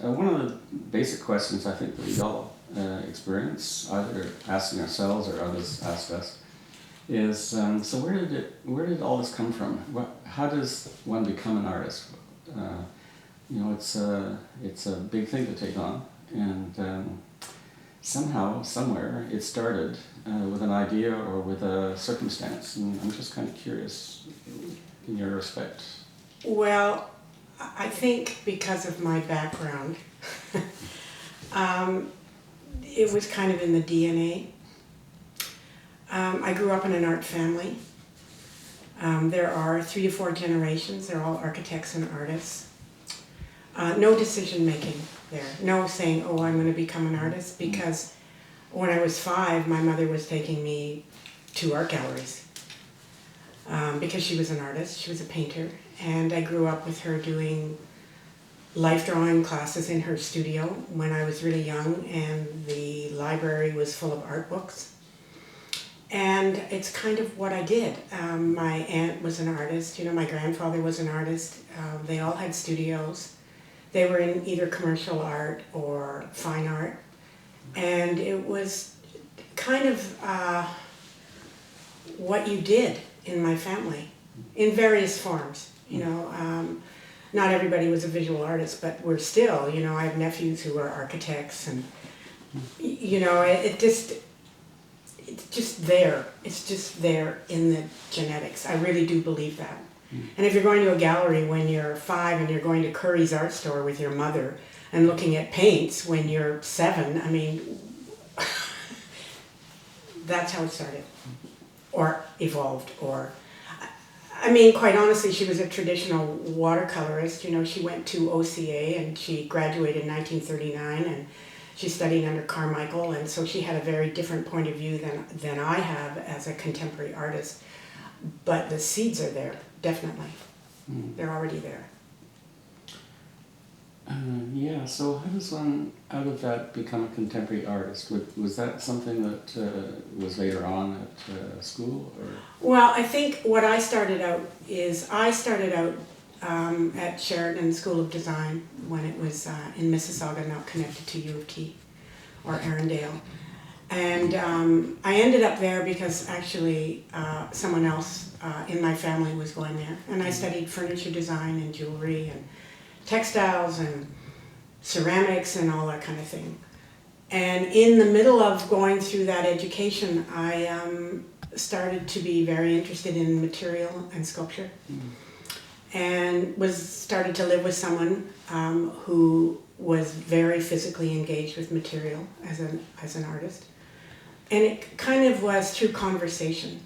one of the basic questions I think that we all experience, either asking ourselves or others ask us, is so where did all this come from? How does one become an artist? It's a big thing to take on, and somehow, somewhere, it started with an idea or with a circumstance, and I'm just kind of curious in your respect. Well, I think because of my background, it was kind of in the DNA. I grew up in an art family. There are 3 to 4 generations. They're all architects and artists. No decision making there. No saying, oh, I'm going to become an artist, because when I was 5, my mother was taking me to art galleries because she was an artist. She was a painter. And I grew up with her doing life drawing classes in her studio when I was really young, and the library was full of art books. And it's kind of what I did. My aunt was an artist, my grandfather was an artist. They all had studios. They were in either commercial art or fine art. And it was kind of what you did in my family, in various forms. Not everybody was a visual artist, but we're still, I have nephews who are architects, and, it's just there. It's just there in the genetics. I really do believe that. And if you're going to a gallery when you're 5 and you're going to Curry's art store with your mother and looking at paints when you're 7, I mean, that's how it started, or evolved, or... I mean, quite honestly, she was a traditional watercolorist. She went to OCA and she graduated in 1939, and she studied under Carmichael, and so she had a very different point of view than I have as a contemporary artist. But the seeds are there, definitely. They're already there. So how does one, out of that, become a contemporary artist? Was that something that was later on at school? Or? Well, I think what I started out at Sheridan School of Design when it was in Mississauga, not connected to U of T or Arundel. And I ended up there because actually someone else in my family was going there. And I studied furniture design and jewelry and textiles and ceramics and all that kind of thing. And in the middle of going through that education, I started to be very interested in material and sculpture, and started to live with someone who was very physically engaged with material as an artist. And it kind of was through conversation.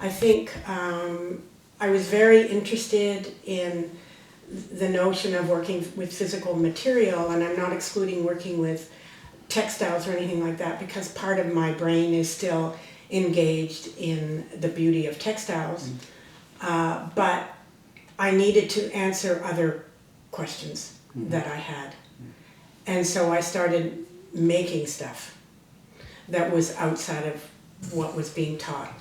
I think I was very interested in the notion of working with physical material, and I'm not excluding working with textiles or anything like that, because part of my brain is still engaged in the beauty of textiles, but I needed to answer other questions that I had. And so I started making stuff that was outside of what was being taught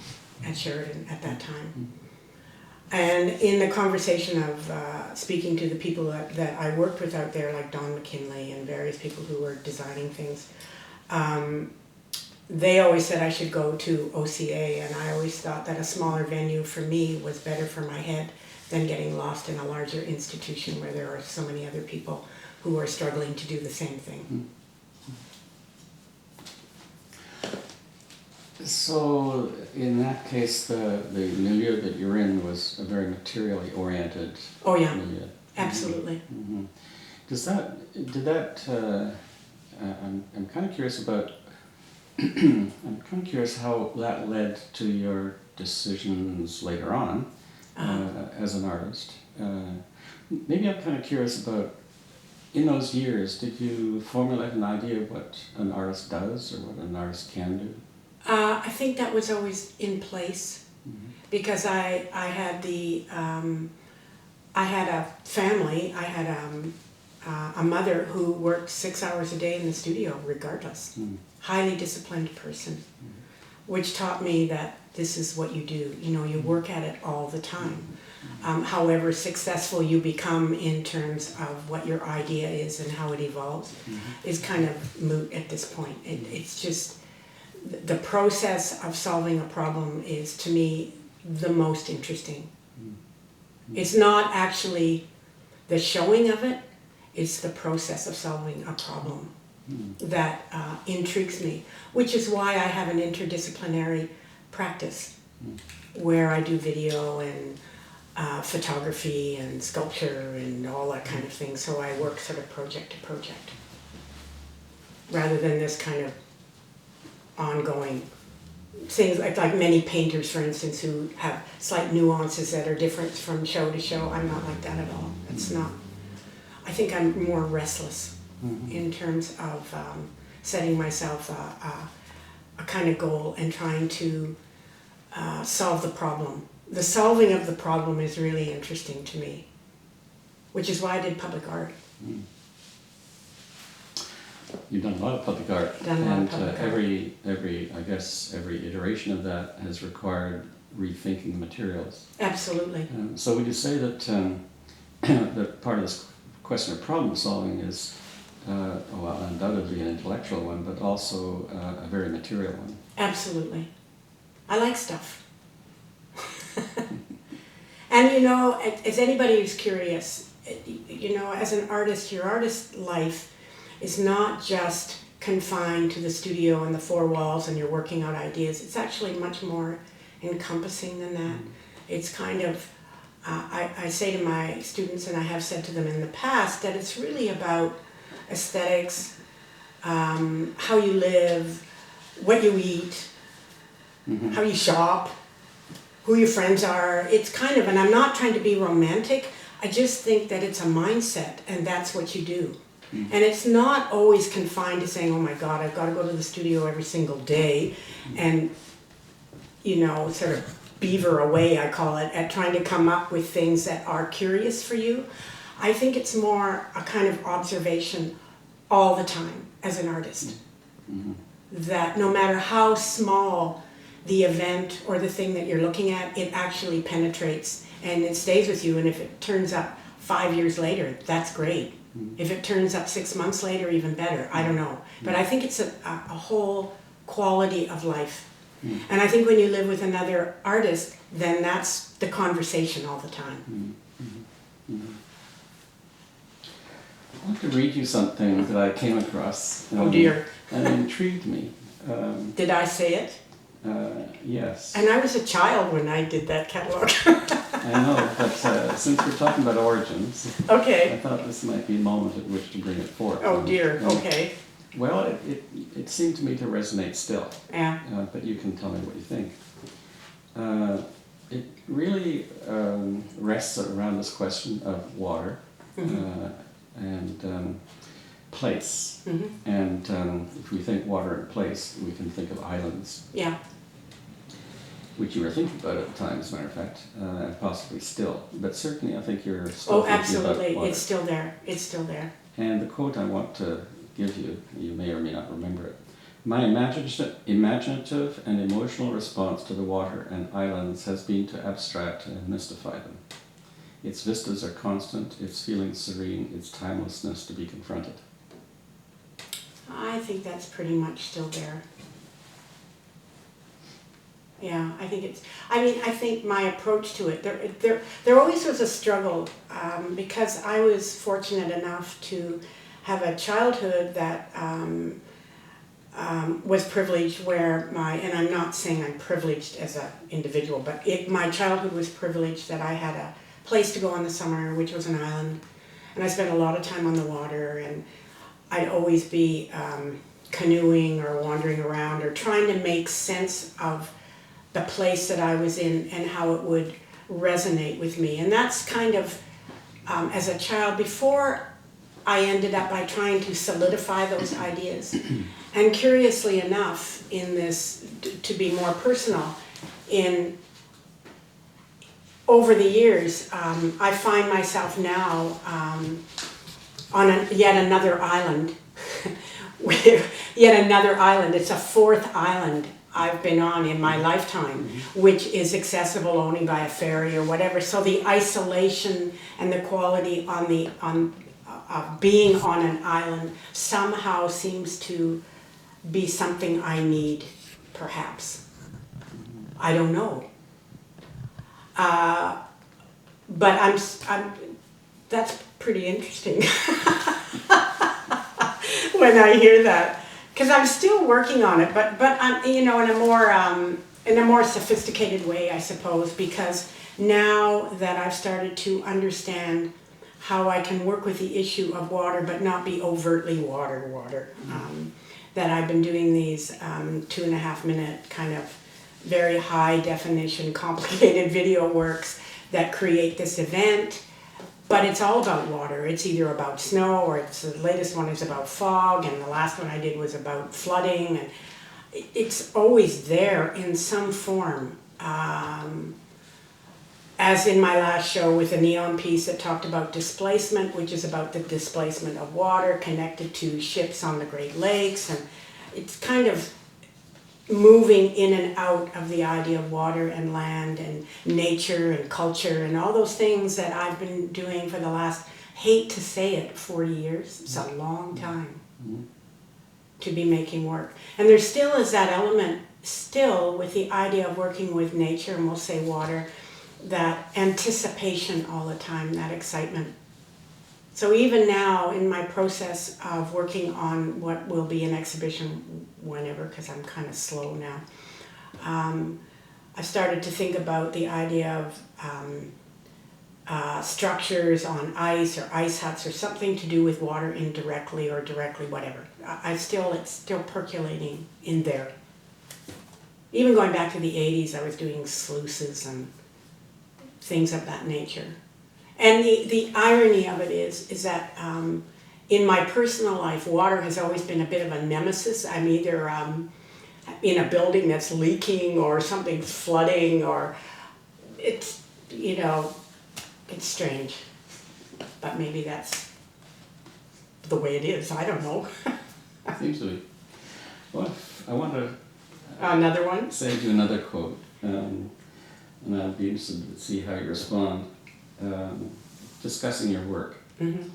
at Sheridan at that time. And in the conversation of speaking to the people that I worked with out there, like Don McKinley and various people who were designing things, they always said I should go to OCA, and I always thought that a smaller venue for me was better for my head than getting lost in a larger institution where there are so many other people who are struggling to do the same thing. So in that case, the milieu that you're in was a very materially oriented milieu. Absolutely. I'm kind of curious about, I'm kind of curious how that led to your decisions later on as an artist. Maybe I'm kind of curious about, in those years, did you formulate an idea of what an artist does or what an artist can do? I think that was always in place, because I had I had a family. I had a mother who worked 6 hours a day in the studio regardless. Highly disciplined person, which taught me that this is what you do. You know, you work at it all the time. However successful you become in terms of what your idea is and how it evolves is kind of moot at this point. It's just the process of solving a problem is, to me, the most interesting. It's not actually the showing of it, it's the process of solving a problem that intrigues me, which is why I have an interdisciplinary practice where I do video and photography and sculpture and all that kind of thing. So I work sort of project to project rather than this kind of ongoing things like many painters, for instance, who have slight nuances that are different from show to show. I'm not like that at all. It's not. I think I'm more restless in terms of setting myself a kind of goal and trying to solve the problem. The solving of the problem is really interesting to me, which is why I did public art. You've done a lot of public art, and every iteration of that has required rethinking the materials. Absolutely. So would you say that that part of this question of problem solving is, well, undoubtedly an intellectual one, but also a very material one? Absolutely. I like stuff. And you know, as anybody who's curious, you know, as an artist, your artist life is not just confined to the studio and the four walls and you're working out ideas. It's actually much more encompassing than that. It's kind of, I say to my students, and I have said to them in the past, that it's really about aesthetics, how you live, what you eat, how you shop, who your friends are. It's kind of, and I'm not trying to be romantic, I just think that it's a mindset and that's what you do. And it's not always confined to saying, oh my God, I've got to go to the studio every single day and, you know, sort of beaver away, I call it, at trying to come up with things that are curious for you. I think it's more a kind of observation all the time as an artist. That no matter how small the event or the thing that you're looking at, it actually penetrates and it stays with you. And if it turns up 5 years later, that's great. If it turns up 6 months later, even better. I don't know. But I think it's a whole quality of life. And I think when you live with another artist, then that's the conversation all the time. I want to read you something that I came across. Oh dear. And it intrigued me. Did I say it? Yes. And I was a child when I did that catalog. I know, but since we're talking about origins, Okay. I thought this might be a moment at which to bring it forth. Oh dear, okay. Well, it seemed to me to resonate still. Yeah. But you can tell me what you think. It really rests around this question of water and place. And if we think water and place, we can think of islands. Yeah. Which you were thinking about at the time, as a matter of fact, and possibly still. But certainly I think you're still thinking absolutely. about water. It's still there. It's still there. And the quote I want to give you, you may or may not remember it. My imaginative and emotional response to the water and islands has been to abstract and mystify them. Its vistas are constant, its feelings serene, its timelessness to be confronted. I think that's pretty much still there. Yeah, I think it's, I think my approach to it, there always was a struggle because I was fortunate enough to have a childhood that was privileged where and I'm not saying I'm privileged as an individual, but my childhood was privileged that I had a place to go in the summer, which was an island, and I spent a lot of time on the water, and I'd always be canoeing or wandering around or trying to make sense of the place that I was in and how it would resonate with me. And that's kind of, as a child, before I ended up by trying to solidify those ideas. And curiously enough, in this, to be more personal, over the years, I find myself now on yet another island. Yet another island. It's a fourth island I've been on in my lifetime, which is accessible only by a ferry or whatever. So the isolation and the quality on being on an island somehow seems to be something I need, perhaps. I don't know. But that's pretty interesting when I hear that. Because I'm still working on it, but I'm, in a more sophisticated way, I suppose, because now that I've started to understand how I can work with the issue of water, but not be overtly water. That I've been doing these 2.5 minute kind of very high definition, complicated video works that create this event. But it's all about water. It's either about snow, or the latest one is about fog, and the last one I did was about flooding. And it's always there in some form. As in my last show with a neon piece that talked about displacement, which is about the displacement of water connected to ships on the Great Lakes. And it's kind of moving in and out of the idea of water and land and nature and culture and all those things that I've been doing for the last, hate to say it, 40 years. It's a long time to be making work. And there still is that element, still, with the idea of working with nature, and we'll say water, that anticipation all the time, that excitement. So even now, in my process of working on what will be an exhibition whenever, because I'm kind of slow now, I started to think about the idea of structures on ice or ice huts or something to do with water indirectly or directly, whatever. It's still percolating in there. Even going back to the 80s, I was doing sluices and things of that nature. And the irony of it is that in my personal life, water has always been a bit of a nemesis. I'm either in a building that's leaking or something's flooding, or it's strange. But maybe that's the way it is. I don't know. Seems to be. Well, I want to another one? send you another quote, and I'd be interested to see how you respond. Discussing your work. Mm-hmm.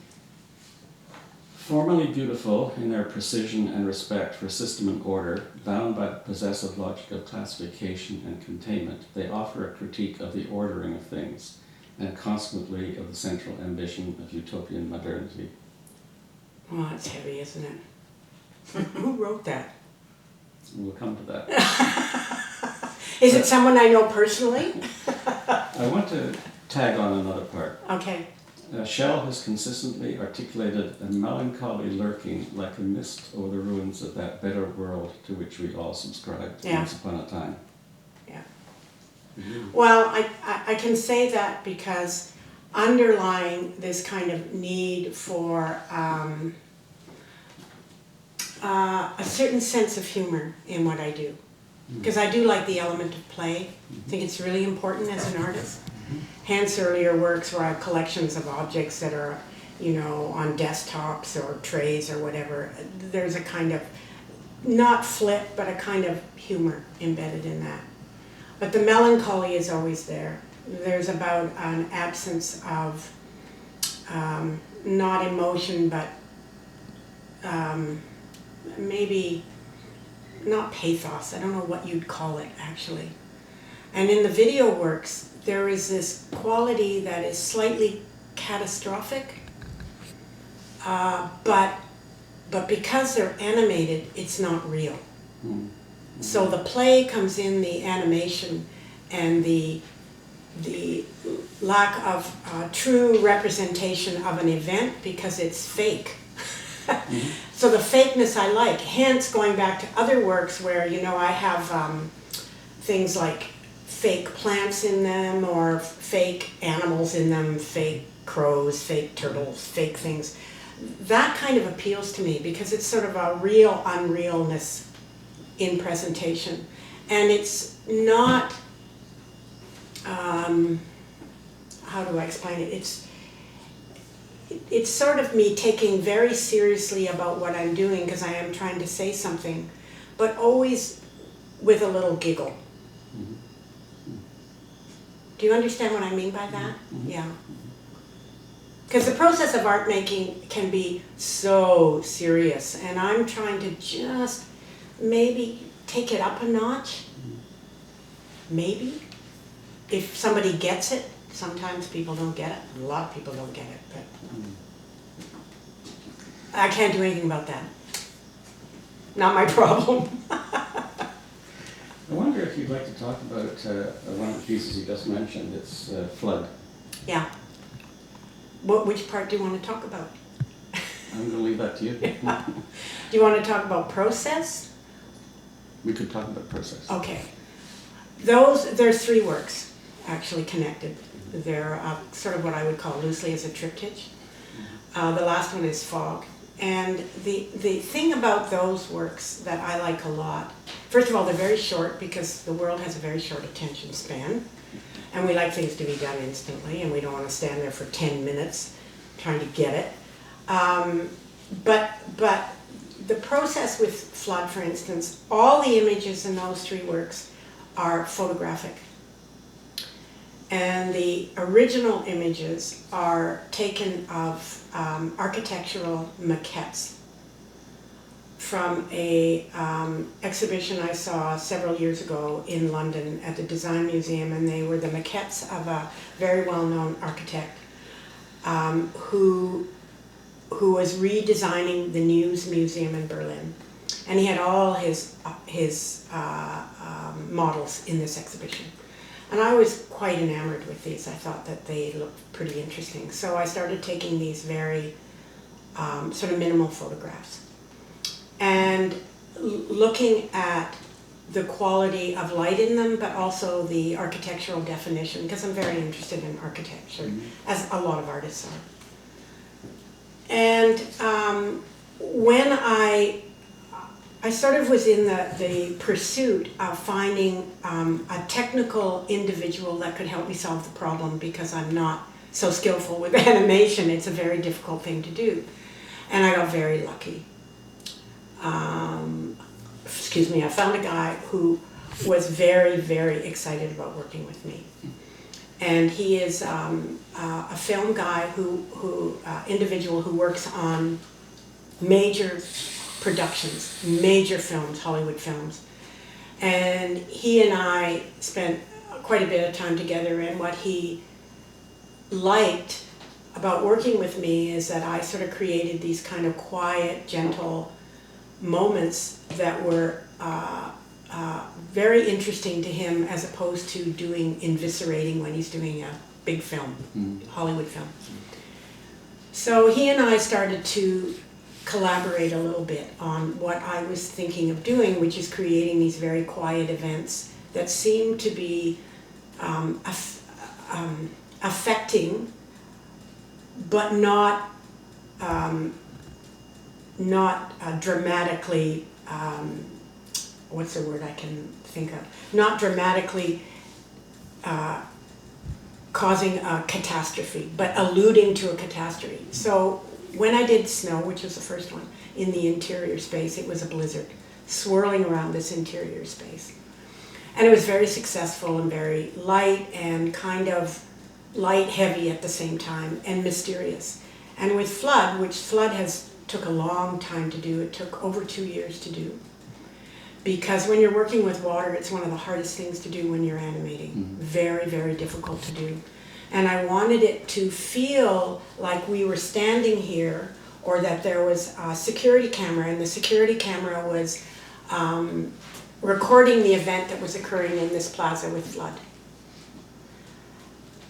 Formally beautiful in their precision and respect for system and order, bound by the possessive logic of classification and containment, they offer a critique of the ordering of things, and consequently of the central ambition of utopian modernity. Well, that's heavy, isn't it? Who wrote that? We'll come to that. Is it someone I know personally? I want to tag on another part. Okay. Schelle has consistently articulated a melancholy lurking like a mist over the ruins of that better world to which we all subscribed once upon a time. Yeah. Mm-hmm. Well, I can say that because underlying this kind of need for a certain sense of humor in what I do. Because I do like the element of play. I think it's really important as an artist. Hence earlier works where I have collections of objects that are, on desktops or trays or whatever. There's a kind of, not flip, but a kind of humor embedded in that. But the melancholy is always there. There's about an absence of, not emotion, but maybe not pathos. I don't know what you'd call it, actually. And in the video works, there is this quality that is slightly catastrophic, but because they're animated, it's not real. Mm-hmm. So the play comes in the animation and the lack of true representation of an event because it's fake. Mm-hmm. So the fakeness I like, hence going back to other works where, I have things like fake plants in them or fake animals in them, fake crows, fake turtles, fake things. That kind of appeals to me because it's sort of a real unrealness in presentation. And it's not, how do I explain it? It's sort of me taking very seriously about what I'm doing because I am trying to say something, but always with a little giggle. Mhm. Do you understand what I mean by that? Mhm. Yeah. Because the process of art making can be so serious, and I'm trying to just maybe take it up a notch. Maybe. If somebody gets it, sometimes people don't get it. A lot of people don't get it, but I can't do anything about that. Not my problem. I wonder if you'd like to talk about one of the pieces you just mentioned. It's Flood. Yeah. Which part do you want to talk about? I'm going to leave that to you. Do you want to talk about process? We could talk about process. Okay. There's three works actually connected. They're sort of what I would call loosely as a triptych. The last one is Fog. And the thing about those works that I like a lot, first of all, they're very short because the world has a very short attention span. And we like things to be done instantly, and we don't want to stand there for 10 minutes trying to get it. But the process with Flood, for instance, all the images in those three works are photographic. And the original images are taken of architectural maquettes from a exhibition I saw several years ago in London at the Design Museum, and they were the maquettes of a very well-known architect who was redesigning the News Museum in Berlin. And he had all his models in this exhibition. And I was quite enamored with these. I thought that they looked pretty interesting. So I started taking these very sort of minimal photographs and looking at the quality of light in them, but also the architectural definition, because I'm very interested in architecture, as a lot of artists are. And when I sort of was in the pursuit of finding a technical individual that could help me solve the problem, because I'm not so skillful with animation. It's a very difficult thing to do. And I got very lucky. I found a guy who was very, very excited about working with me. And he is a film guy individual who works on major productions, major films, Hollywood films. And he and I spent quite a bit of time together, and what he liked about working with me is that I sort of created these kind of quiet, gentle moments that were very interesting to him, as opposed to doing inviscerating when he's doing a big film, Hollywood film. So he and I started to collaborate a little bit on what I was thinking of doing, which is creating these very quiet events that seem to be affecting, but not dramatically. What's the word I can think of? Not dramatically causing a catastrophe, but alluding to a catastrophe. So when I did Snow, which was the first one, in the interior space, it was a blizzard swirling around this interior space. And it was very successful and very light, and kind of light-heavy at the same time, and mysterious. And with Flood, which Flood took a long time to do, it took over 2 years to do. Because when you're working with water, it's one of the hardest things to do when you're animating. Very, very difficult to do. And I wanted it to feel like we were standing here, or that there was a security camera, and the security camera was recording the event that was occurring in this plaza with Flood.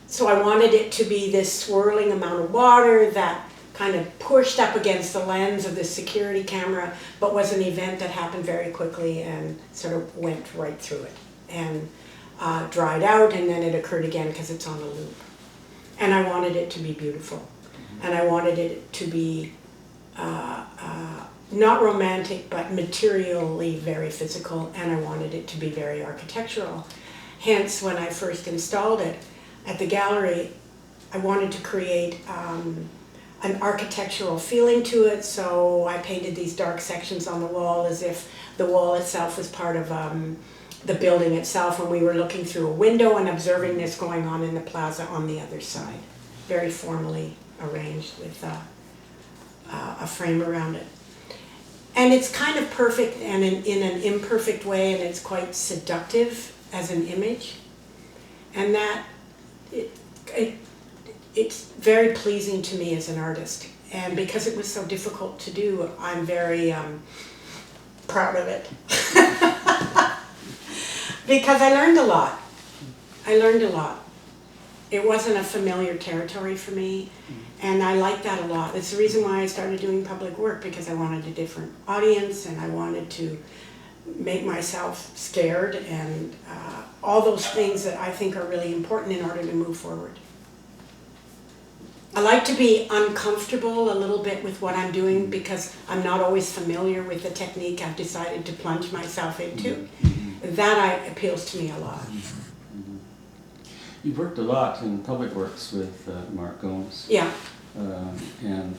So I wanted it to be this swirling amount of water that kind of pushed up against the lens of this security camera, but was an event that happened very quickly and sort of went right through it, and dried out, and then it occurred again because it's on a loop. And I wanted it to be beautiful. And I wanted it to be not romantic, but materially very physical, and I wanted it to be very architectural. Hence, when I first installed it at the gallery, I wanted to create an architectural feeling to it, so I painted these dark sections on the wall as if the wall itself was part of the building itself, and we were looking through a window and observing this going on in the plaza on the other side. Very formally arranged with a frame around it. And it's kind of perfect and in an imperfect way, and it's quite seductive as an image. And that, it's very pleasing to me as an artist. And because it was so difficult to do, I'm very proud of it. Because I learned a lot. It wasn't a familiar territory for me, and I liked that a lot. It's the reason why I started doing public work, because I wanted a different audience, and I wanted to make myself scared, and all those things that I think are really important in order to move forward. I like to be uncomfortable a little bit with what I'm doing, because I'm not always familiar with the technique I've decided to plunge myself into. That appeals to me a lot. You've worked a lot in public works with Mark Gomes. Yeah. And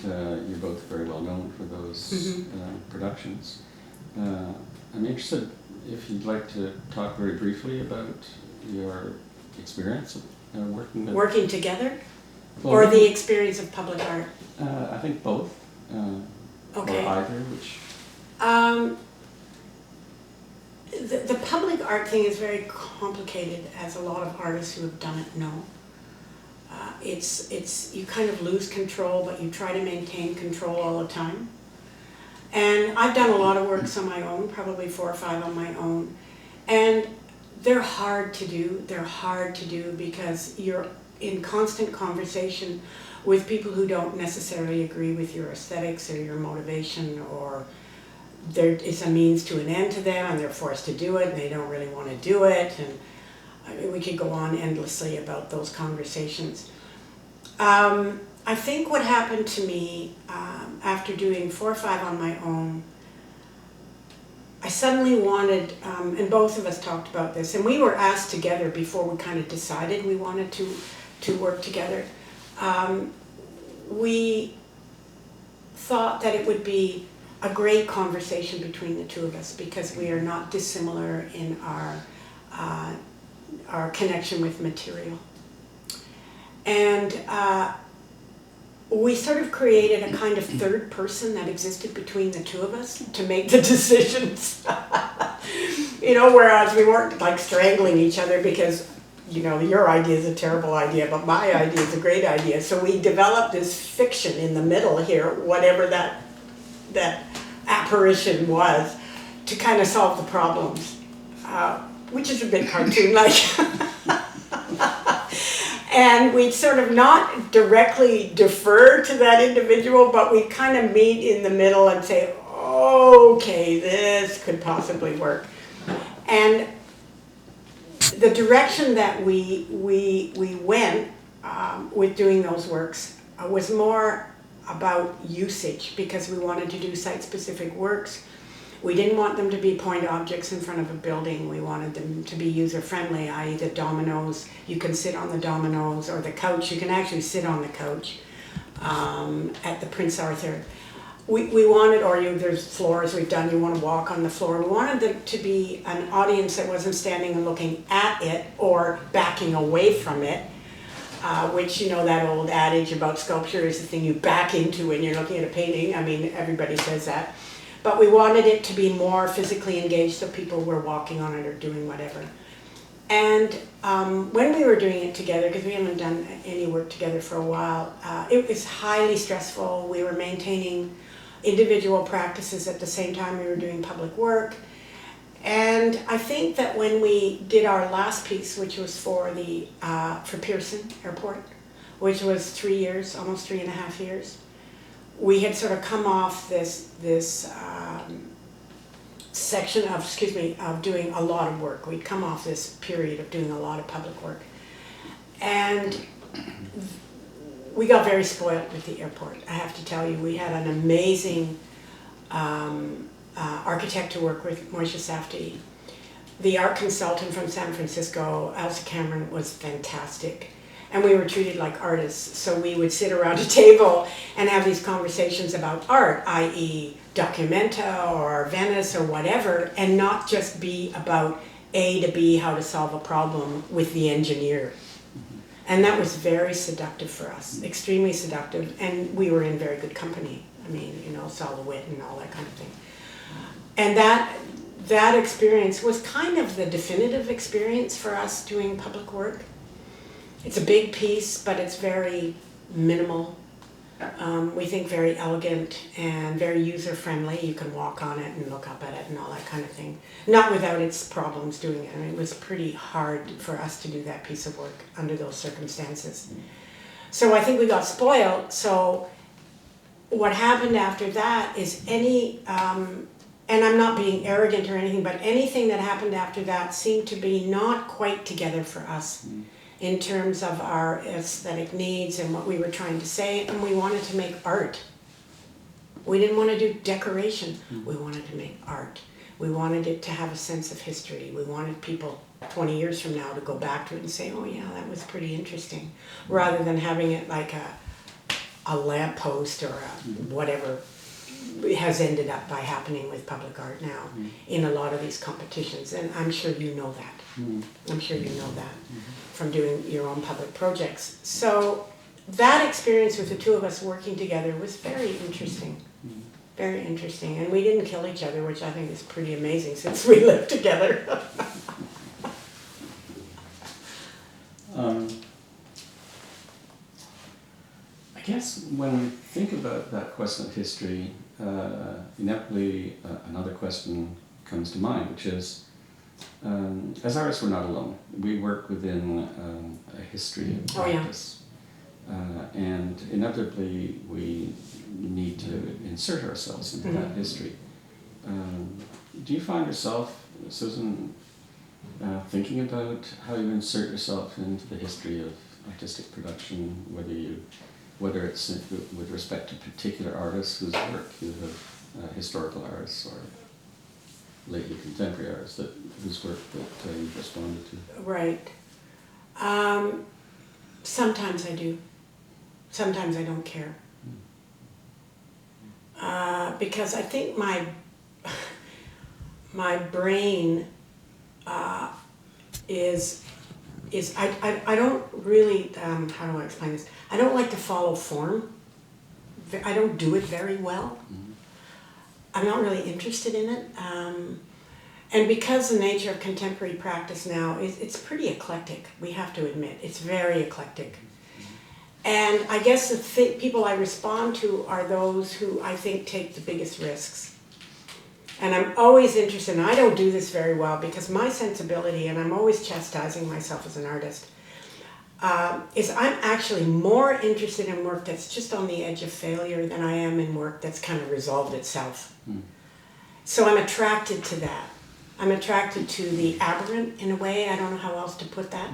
you're both very well known for those productions. I'm interested if you'd like to talk very briefly about your experience of working with... Working together? Well, or the experience of public art? I think both. Okay. Or either, which... The public art thing is very complicated, as a lot of artists who have done it know. You kind of lose control, but you try to maintain control all the time. And I've done a lot of works on my own, probably 4 or 5 on my own. And they're hard to do. They're hard to do because you're in constant conversation with people who don't necessarily agree with your aesthetics or your motivation, or there is a means to an end to them and they're forced to do it and they don't really want to do it. And I mean, we could go on endlessly about those conversations. I think what happened to me after doing 4 or 5 on my own, I suddenly wanted, and both of us talked about this, and we were asked together before we kind of decided we wanted to work together. We thought that it would be a great conversation between the two of us, because we are not dissimilar in our connection with material. And we sort of created a kind of third person that existed between the two of us to make the decisions. You know, whereas we weren't like strangling each other because, you know, your idea is a terrible idea, but my idea is a great idea. So we developed this fiction in the middle here, whatever that apparition was, to kind of solve the problems, which is a bit cartoon-like. And we'd sort of not directly defer to that individual, but we'd kind of meet in the middle and say, okay, this could possibly work. And the direction that we went with doing those works was more about usage, because we wanted to do site-specific works. We didn't want them to be point objects in front of a building. We wanted them to be user-friendly, i.e. the dominoes, you can sit on the dominoes, or the couch, you can actually sit on the couch at the Prince Arthur. We wanted, or there's floors we've done, you want to walk on the floor. We wanted them to be an audience that wasn't standing and looking at it or backing away from it, which, you know, that old adage about sculpture is the thing you back into when you're looking at a painting. I mean, everybody says that. But we wanted it to be more physically engaged, so people were walking on it or doing whatever. And when we were doing it together, because we haven't done any work together for a while, it was highly stressful. We were maintaining individual practices at the same time we were doing public work. And I think that when we did our last piece, which was for Pearson Airport, which was 3 years, almost 3.5 years, we had sort of come off this section of doing a lot of work. We'd come off this period of doing a lot of public work. And we got very spoiled with the airport, I have to tell you. We had an amazing architect to work with, Moishe Safdie. The art consultant from San Francisco, Elsa Cameron, was fantastic. And we were treated like artists. So we would sit around a table and have these conversations about art, i.e. Documenta or Venice or whatever, and not just be about A to B, how to solve a problem with the engineer. And that was very seductive for us, extremely seductive, and we were in very good company. I mean, you know, Saul DeWitt and all that kind of thing. And that experience was kind of the definitive experience for us doing public work. It's a big piece, but it's very minimal. We think very elegant and very user-friendly. You can walk on it and look up at it and all that kind of thing. Not without its problems doing it. I mean, it was pretty hard for us to do that piece of work under those circumstances. So I think we got spoiled. So what happened after that is and I'm not being arrogant or anything, but anything that happened after that seemed to be not quite together for us. In terms of our aesthetic needs and what we were trying to say, and we wanted to make art. We didn't want to do decoration, we wanted to make art. We wanted it to have a sense of history. We wanted people 20 years from now to go back to it and say, oh yeah, that was pretty interesting, rather than having it like a lamppost or a whatever has ended up by happening with public art now in a lot of these competitions, and I'm sure you know that. I'm sure you know that from doing your own public projects. So that experience with the two of us working together was very interesting. Very interesting. And we didn't kill each other, which I think is pretty amazing since we lived together. I guess when we think about that question of history, inevitably another question comes to mind, which is, as artists, we're not alone. We work within a history of practice, and inevitably we need to insert ourselves into that history. Do you find yourself, Susan, thinking about how you insert yourself into the history of artistic production, whether it's with respect to particular artists whose work you have, historical artists or lately contemporary artists whose work that you've responded to? Right. Sometimes I do. Sometimes I don't care. Because I think my brain is I don't really, how do I explain this? I don't like to follow form. I don't do it very well. I'm not really interested in it. And because the nature of contemporary practice now it's pretty eclectic, we have to admit. It's very eclectic. And I guess the people I respond to are those who I think take the biggest risks. And I'm always interested, and I don't do this very well because my sensibility, and I'm always chastising myself as an artist, is I'm actually more interested in work that's just on the edge of failure than I am in work that's kind of resolved itself. So I'm attracted to that. I'm attracted to the aberrant in a way, I don't know how else to put that.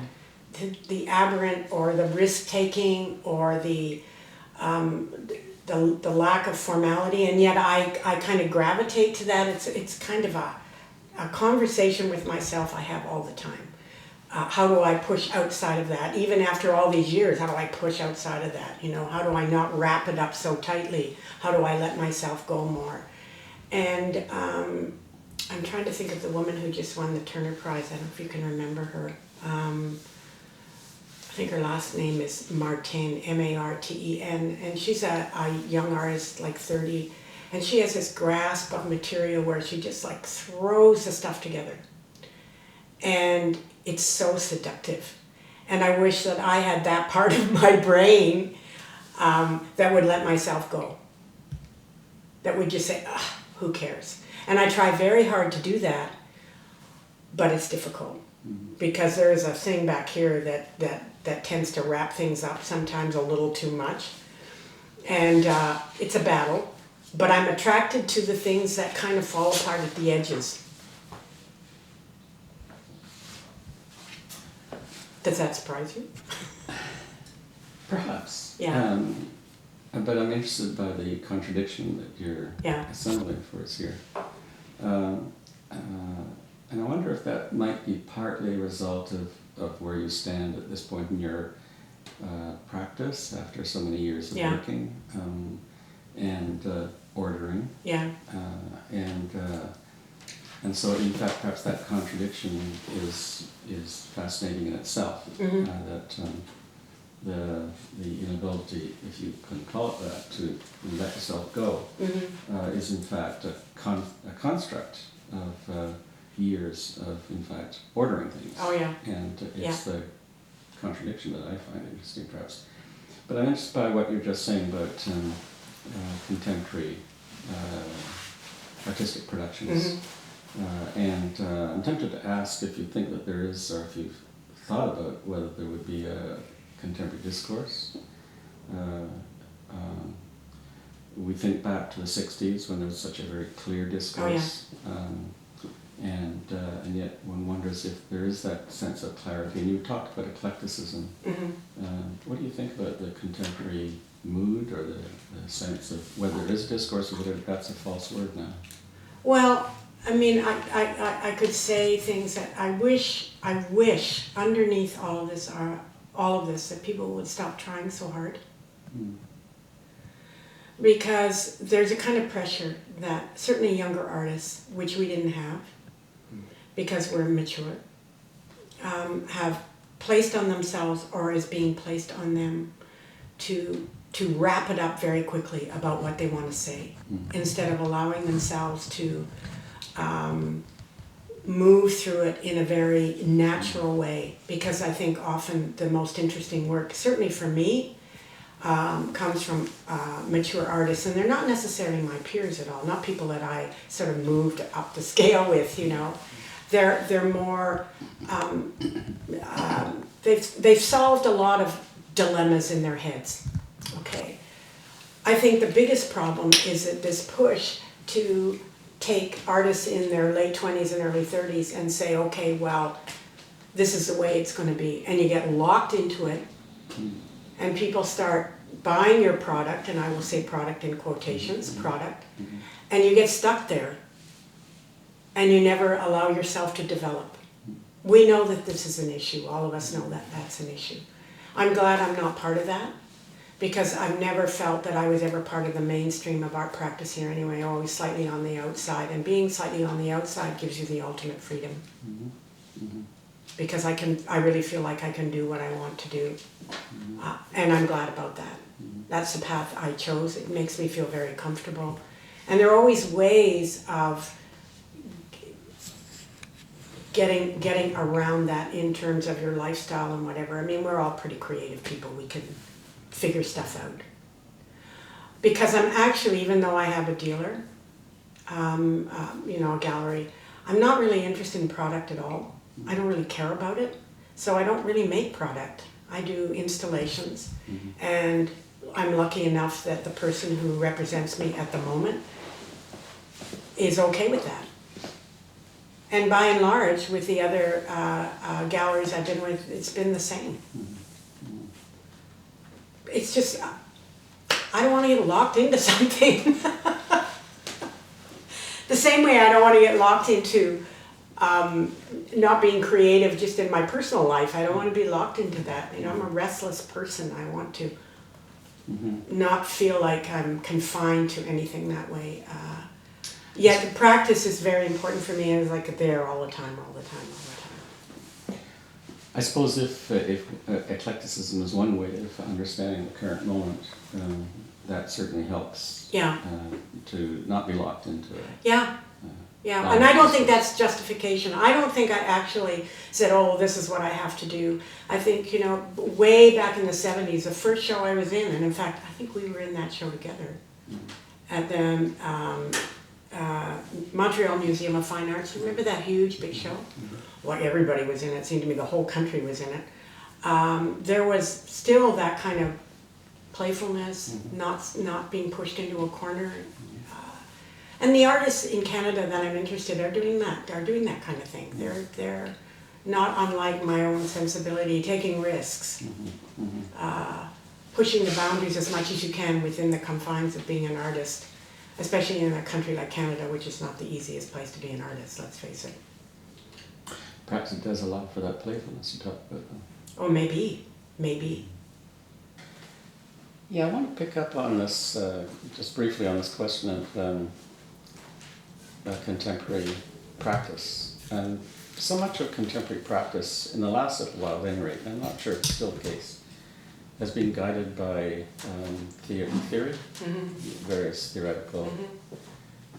The aberrant or the risk-taking or the lack of formality, and yet I kind of gravitate to that. It's kind of a conversation with myself I have all the time. How do I push outside of that? Even after all these years, how do I push outside of that? You know, how do I not wrap it up so tightly? How do I let myself go more? And I'm trying to think of the woman who just won the Turner Prize. I don't know if you can remember her. I think her last name is Martin, Marten, and she's a young artist, like 30, and she has this grasp of material where she just like throws the stuff together. And it's so seductive. And I wish that I had that part of my brain that would let myself go. That would just say, who cares? And I try very hard to do that, but it's difficult. Because there is a thing back here that tends to wrap things up sometimes a little too much. And it's a battle, but I'm attracted to the things that kind of fall apart at the edges. Does that surprise you? Perhaps. Yeah. But I'm interested by the contradiction that you're assembling for us here. And I wonder if that might be partly a result of where you stand at this point in your practice after so many years of working and ordering. Yeah. And And so, in fact, perhaps that contradiction is fascinating in itself. That the inability, if you can call it that, to let yourself go, is in fact a construct of years of, in fact, ordering things. Oh yeah. And it's the contradiction that I find interesting, perhaps. But I'm interested by what you're just saying about contemporary artistic productions. And I'm tempted to ask if you think that there is, or if you've thought about whether there would be a contemporary discourse. We think back to the 60s when there was such a very clear discourse. And yet one wonders if there is that sense of clarity. And you talked about eclecticism. What do you think about the contemporary mood, or the sense of whether there is discourse, or whether that's a false word now? Well, I mean, I could say things that I wish underneath all of this that people would stop trying so hard. Because there's a kind of pressure that certainly younger artists, which we didn't have, because we're mature, have placed on themselves, or is being placed on them, to wrap it up very quickly about what they want to say, instead of allowing themselves to move through it in a very natural way. Because I think often the most interesting work, certainly for me, comes from mature artists, and they're not necessarily my peers at all, not people that I sort of moved up the scale with, you know. They're more, they've solved a lot of dilemmas in their heads, okay. I think the biggest problem is that this push to take artists in their late 20s and early 30s and say, okay, well, this is the way it's going to be, and you get locked into it, and people start buying your product, and I will say product in quotations, product, and you get stuck there, and you never allow yourself to develop. We know that this is an issue. All of us know that that's an issue. I'm glad I'm not part of that, because I've never felt that I was ever part of the mainstream of art practice here anyway, always slightly on the outside, and being slightly on the outside gives you the ultimate freedom. Because I really feel like I can do what I want to do, and I'm glad about that. That's the path I chose. It makes me feel very comfortable, and there are always ways of getting around that in terms of your lifestyle and whatever. I mean, we're all pretty creative people. We can figure stuff out. Because I'm actually, even though I have a dealer, you know, a gallery, I'm not really interested in product at all. I don't really care about it, so I don't really make product. I do installations, and I'm lucky enough that the person who represents me at the moment is okay with that. And by and large, with the other galleries I've been with, it's been the same. It's just, I don't want to get locked into something. The same way I don't want to get locked into not being creative just in my personal life. I don't want to be locked into that. You know, I'm a restless person. I want to not feel like I'm confined to anything that way. Yet the practice is very important for me. It's like there all the time. I suppose if eclecticism is one way of understanding the current moment, that certainly helps to not be locked into it. Yeah, and I don't think that's justification. I don't think I actually said, oh, this is what I have to do. I think, you know, way back in the 70s, the first show I was in, and in fact, I think we were in that show together at the Montreal Museum of Fine Arts. Remember that huge, big show? Well, everybody was in it. It seemed to me the whole country was in it. There was still that kind of playfulness, not being pushed into a corner. And the artists in Canada that I'm interested in are doing that. They're doing that kind of thing. They're not unlike my own sensibility, taking risks, pushing the boundaries as much as you can within the confines of being an artist, especially in a country like Canada, which is not the easiest place to be an artist, let's face it. Perhaps it does allow for that playfulness you talked about. Oh, maybe. Yeah, I want to pick up on this, just briefly on this question of contemporary practice. And so much of contemporary practice, in the last little while at any rate, and I'm not sure if it's still the case, has been guided by theory, various theoretical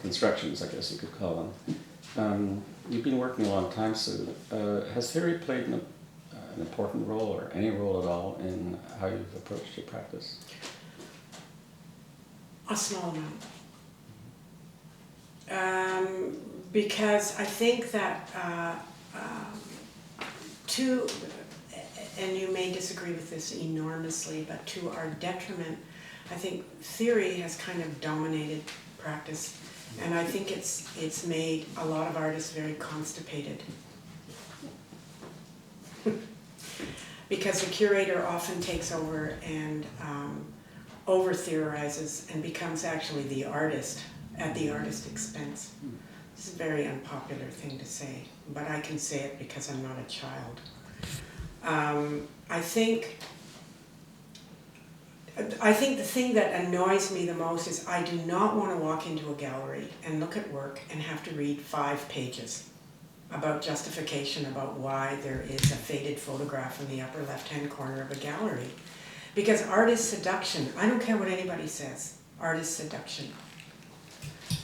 constructions, I guess you could call them. You've been working a long time, Sue. Has theory played an important role, or any role at all, in how you've approached your practice? A small amount. Because I think that and you may disagree with this enormously, but to our detriment, I think theory has kind of dominated practice, and I think it's made a lot of artists very constipated. Because the curator often takes over and over-theorizes and becomes actually the artist at the artist's expense. It's a very unpopular thing to say, but I can say it because I'm not a child. I think the thing that annoys me the most is I do not want to walk into a gallery and look at work and have to read 5 pages about justification about why there is a faded photograph in the upper left-hand corner of a gallery. Because art is seduction. I don't care what anybody says. Art is seduction.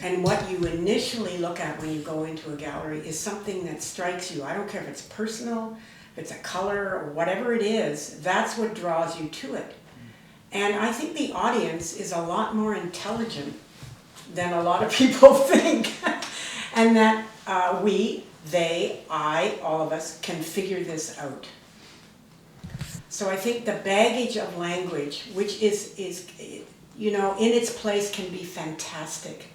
And what you initially look at when you go into a gallery is something that strikes you. I don't care if it's personal, if it's a color, or whatever it is, that's what draws you to it. And I think the audience is a lot more intelligent than a lot of people think. And that we, they, I, all of us can figure this out. So I think the baggage of language, which is you know, in its place can be fantastic,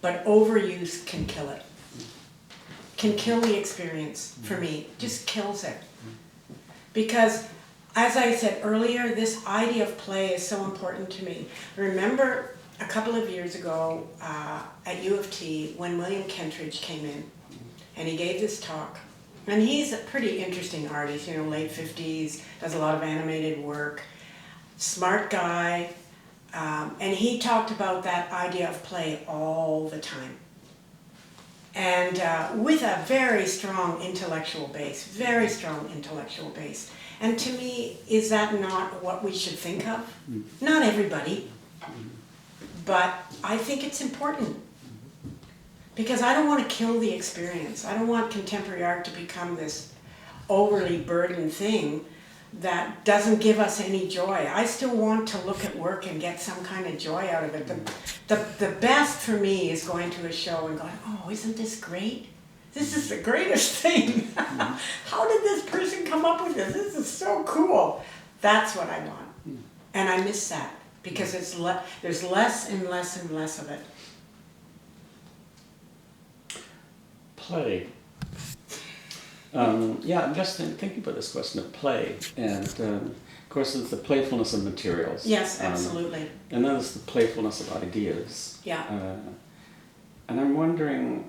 but overuse can kill it. Can kill the experience, for me, just kills it. Because, as I said earlier, this idea of play is so important to me. Remember a couple of years ago at U of T when William Kentridge came in and he gave this talk. And he's a pretty interesting artist, you know, late 50s, does a lot of animated work, smart guy, and he talked about that idea of play all the time. And with a very strong intellectual base, very strong intellectual base. And to me, is that not what we should think of? Not everybody, but I think it's important. Because I don't want to kill the experience. I don't want contemporary art to become this overly burdened thing that doesn't give us any joy. I still want to look at work and get some kind of joy out of it. The best for me is going to a show and going, oh, isn't this great? This is the greatest thing. How did this person come up with this? This is so cool. That's what I want. And I miss that because there's less and less and less of it. Play. Yeah, I'm just thinking about this question of play, and of course there's the playfulness of materials. Yes, absolutely. And then there's the playfulness of ideas. Yeah. And I'm wondering,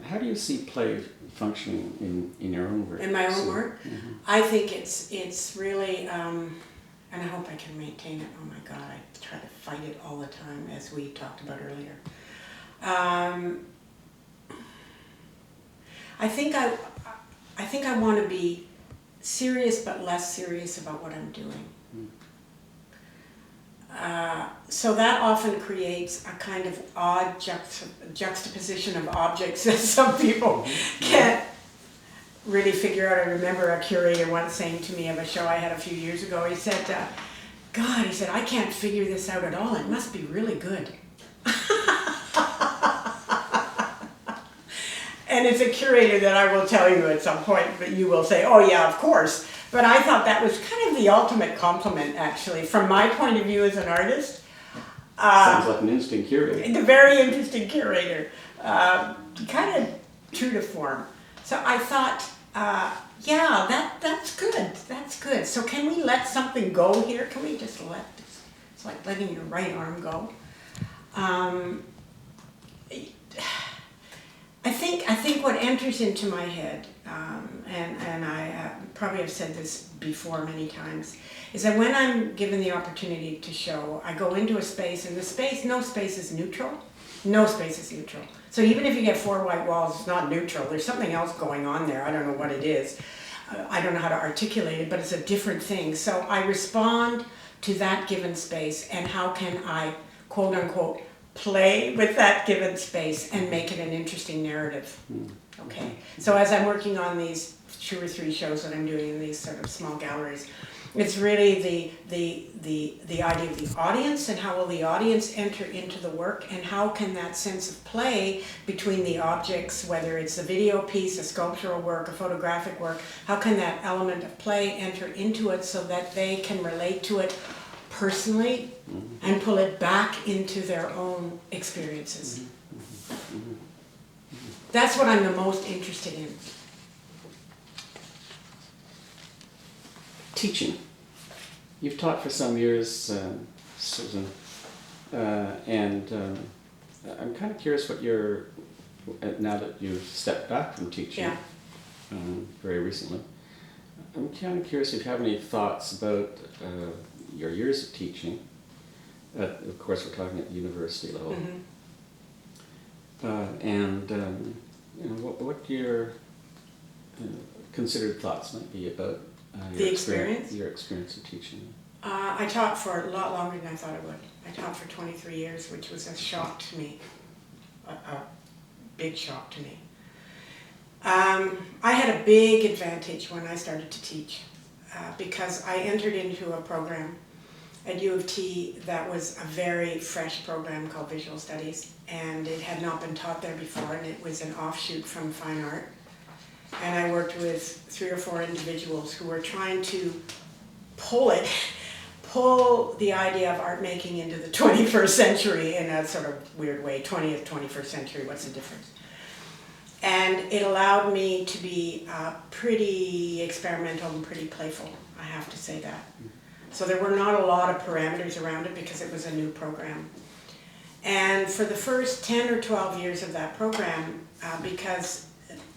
how do you see play functioning in your own work? In my own work? Mm-hmm. I think it's really, and I hope I can maintain it. Oh my God, I try to fight it all the time, as we talked about earlier. I think I want to be serious but less serious about what I'm doing. So that often creates a kind of odd juxtaposition of objects that some people can't really figure out. I remember a curator once saying to me of a show I had a few years ago, he said, God, he said, I can't figure this out at all. It must be really good. And it's a curator that I will tell you at some point, but you will say, oh yeah, of course. But I thought that was kind of the ultimate compliment, actually, from my point of view as an artist. Sounds like an interesting curator. A very interesting curator, kind of true to form. So I thought, yeah, that's good, that's good. So can we let something go here? Can we just let this? It's like letting your right arm go. I think what enters into my head, and I probably have said this before many times, is that when I'm given the opportunity to show, I go into a space, and no space is neutral. No space is neutral. So even if you get 4 white walls, it's not neutral. There's something else going on there. I don't know what it is. I don't know how to articulate it, but it's a different thing. So I respond to that given space, and how can I, quote unquote, play with that given space and make it an interesting narrative. Okay. So as I'm working on these 2 or 3 shows that I'm doing in these sort of small galleries, it's really the idea of the audience, and how will the audience enter into the work, and how can that sense of play between the objects, whether it's a video piece, a sculptural work, a photographic work, how can that element of play enter into it so that they can relate to it personally and pull it back into their own experiences. That's what I'm the most interested in. Teaching. You've taught for some years, Susan, and I'm kind of curious what your, now that you've stepped back from teaching, Yeah. Very recently, I'm kind of curious if you have any thoughts about your years of teaching. Of course, we're talking at the university level. And you know, what your considered thoughts might be about The experience? Your experience of teaching. I taught for a lot longer than I thought I would. I taught for 23 years, which was a shock to me, a big shock to me. I had a big advantage when I started to teach because I entered into a program at U of T that was a very fresh program called Visual Studies, and it had not been taught there before, and it was an offshoot from fine art. And I worked with 3 or 4 individuals who were trying to pull the idea of art making into the 21st century in a sort of weird way. 20th, 21st century, what's the difference? And it allowed me to be pretty experimental and pretty playful, I have to say that. So there were not a lot of parameters around it because it was a new program. And for the first 10 or 12 years of that program, because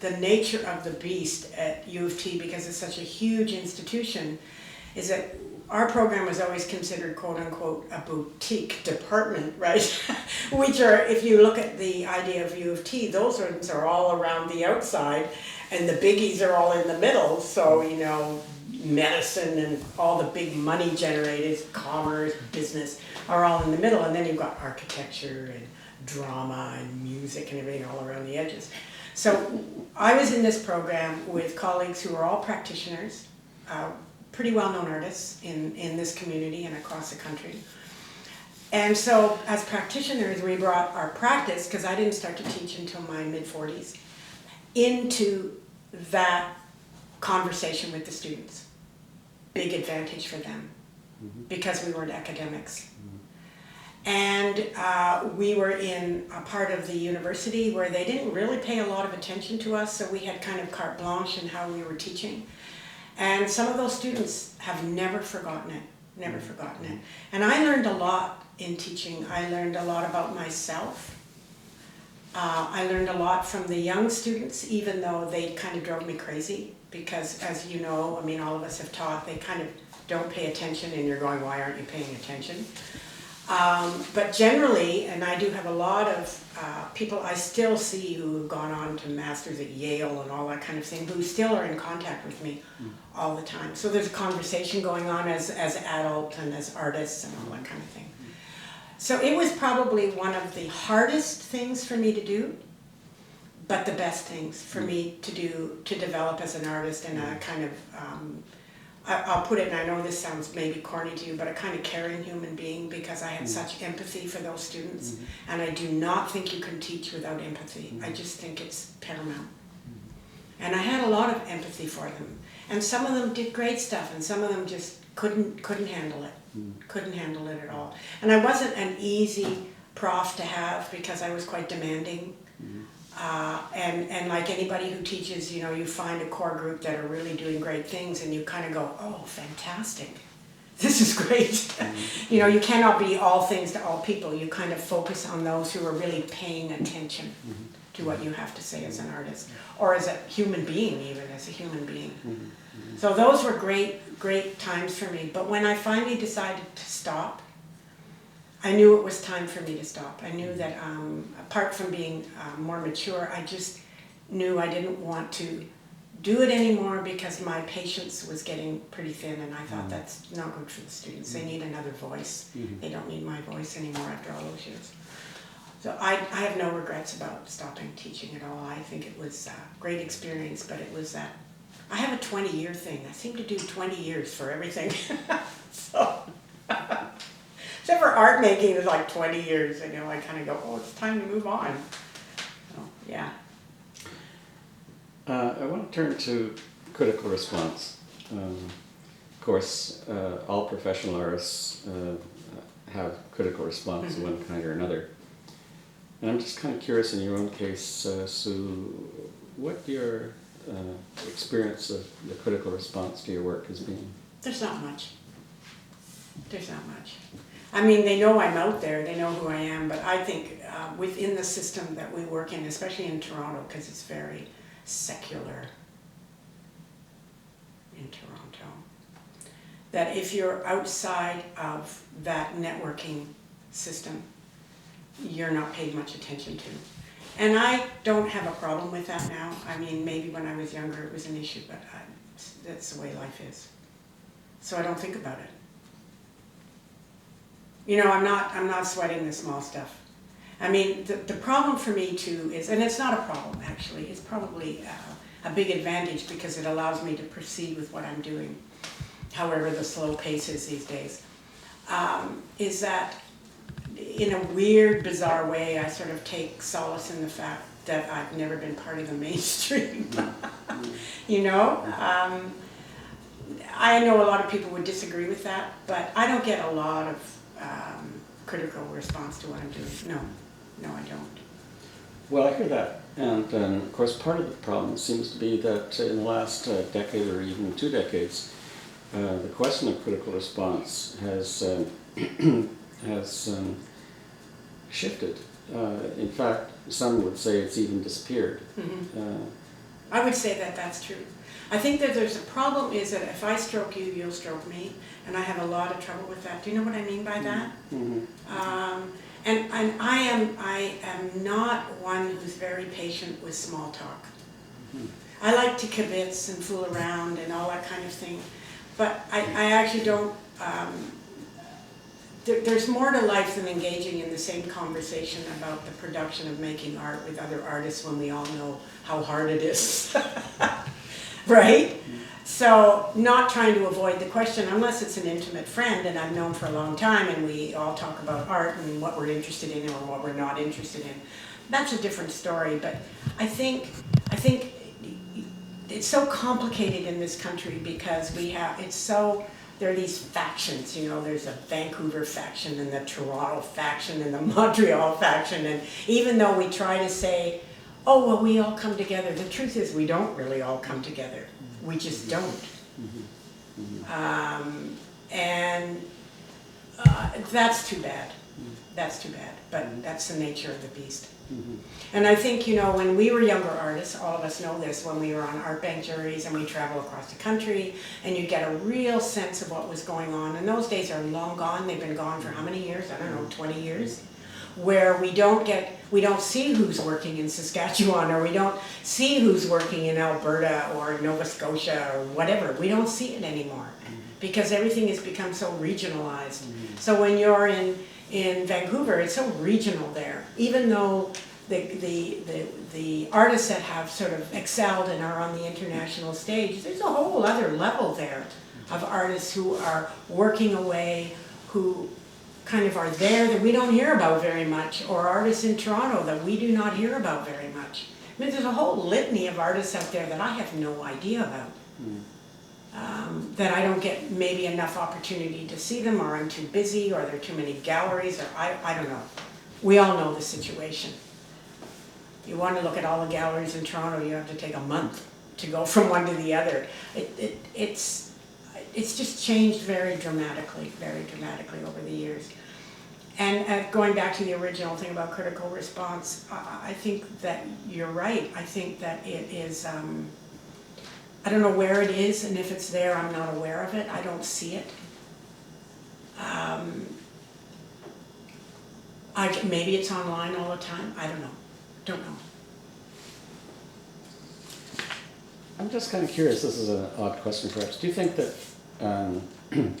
the nature of the beast at U of T, because it's such a huge institution, is that our program was always considered, quote unquote, a boutique department, right? Which are, if you look at the idea of U of T, those ones are all around the outside, and the biggies are all in the middle. So, you know, medicine and all the big money generators, commerce, business, are all in the middle. And then you've got architecture and drama and music and everything all around the edges. So I was in this program with colleagues who were all practitioners, pretty well-known artists in this community and across the country. And so as practitioners, we brought our practice, because I didn't start to teach until my mid-40s, into that conversation with the students. Big advantage for them, because we weren't academics. And we were in a part of the university where they didn't really pay a lot of attention to us, so we had kind of carte blanche in how we were teaching. And some of those students have never forgotten it, never forgotten it. And I learned a lot in teaching. I learned a lot about myself. I learned a lot from the young students, even though they kind of drove me crazy, because as you know, I mean, all of us have taught, they kind of don't pay attention, and you're going, why aren't you paying attention? But generally, and I do have a lot of people I still see who have gone on to masters at Yale and all that kind of thing, who still are in contact with me all the time. So there's a conversation going on as adults and as artists and all that kind of thing. So it was probably one of the hardest things for me to do, but the best things for me to do, to develop as an artist and a kind of, I'll put it, and I know this sounds maybe corny to you, but a kind of caring human being, because I had such empathy for those students. And I do not think you can teach without empathy. I just think it's paramount. And I had a lot of empathy for them. And some of them did great stuff, and some of them just couldn't handle it. Couldn't handle it at all. And I wasn't an easy prof to have, because I was quite demanding. And like anybody who teaches, you know, you find a core group that are really doing great things, and you kind of go, oh, fantastic. This is great. You know, you cannot be all things to all people. You kind of focus on those who are really paying attention to what you have to say as an artist, or as a human being, even as a human being. So those were great times for me. But when I finally decided to stop, I knew it was time for me to stop. I knew that apart from being more mature, I just knew I didn't want to do it anymore because my patience was getting pretty thin, and I thought that's not good for the students. They need another voice. They don't need my voice anymore after all those years. So I have no regrets about stopping teaching at all. I think it was a great experience, but it was that, I have a 20-year thing. I seem to do 20 years for everything. So, except for art making, it's like 20 years. I know I kind of go, oh, it's time to move on. So, yeah. I want to turn to critical response. Of course, all professional artists have critical response of one kind or another. And I'm just kind of curious in your own case, Sue, what your experience of the critical response to your work has been? There's not much. There's not much. I mean, they know I'm out there, they know who I am, but I think within the system that we work in, especially in Toronto, because it's very secular in Toronto, that if you're outside of that networking system, you're not paid much attention to. And I don't have a problem with that now. I mean, maybe when I was younger it was an issue, but that's the way life is. So I don't think about it. You know, I'm not sweating the small stuff. I mean, the problem for me too is, and it's not a problem actually, it's probably a big advantage because it allows me to proceed with what I'm doing, however the slow pace is these days, is that in a weird, bizarre way, I sort of take solace in the fact that I've never been part of the mainstream. You know? I know a lot of people would disagree with that, but I don't get a lot of critical response to what I'm doing. No, I don't. Well, I hear that. And of course, part of the problem seems to be that in the last decade or even 2 decades, the question of critical response has shifted. In fact, some would say it's even disappeared. Mm-hmm. I would say that that's true. I think that there's a problem is that if I stroke you, you'll stroke me, and I have a lot of trouble with that. Do you know what I mean by that? Mm-hmm. And I am not one who's very patient with small talk. Mm-hmm. I like to kibitz and fool around and all that kind of thing, but I actually don't. There's more to life than engaging in the same conversation about the production of making art with other artists when we all know how hard it is. Right? So not trying to avoid the question unless it's an intimate friend and I've known for a long time and we all talk about art and what we're interested in or what we're not interested in. That's a different story, but I think it's so complicated in this country because there are these factions, you know, there's a Vancouver faction and the Toronto faction and the Montreal faction, and even though we try to say, oh, well, we all come together, the truth is we don't really all come together. We just don't. And that's too bad. That's too bad, but that's the nature of the beast. And I think, you know, when we were younger artists, all of us know this, when we were on art bank juries and we travel across the country and you get a real sense of what was going on. And those days are long gone. They've been gone for how many years? I don't know, 20 years? Where we don't see who's working in Saskatchewan, or we don't see who's working in Alberta or Nova Scotia or whatever. We don't see it anymore because everything has become so regionalized. So when you're in Vancouver, it's so regional there. Even though the artists that have sort of excelled and are on the international stage, there's a whole other level there of artists who are working away, who kind of are there that we don't hear about very much, or artists in Toronto that we do not hear about very much. I mean, there's a whole litany of artists out there that I have no idea about. That I don't get maybe enough opportunity to see them, or I'm too busy, or there are too many galleries, or I don't know. We all know the situation. You want to look at all the galleries in Toronto, you have to take a month to go from one to the other. It's just changed very dramatically over the years. And going back to the original thing about critical response, I think that you're right. I think that it is, I don't know where it is, and if it's there, I'm not aware of it. I don't see it. Maybe it's online all the time. I don't know. Don't know. I'm just kind of curious, this is an odd question perhaps. Do you think that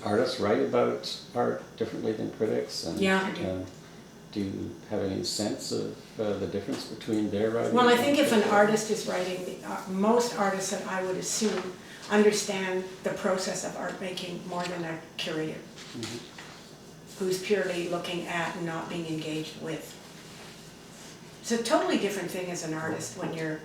artists write about art differently than critics? And, Yeah, I do. Do you have any sense of the difference between their writing? Well, I think if an artist is writing, most artists that I would assume understand the process of art making more than a curator, Mm-hmm. who's purely looking at and not being engaged with. It's a totally different thing as an artist when you're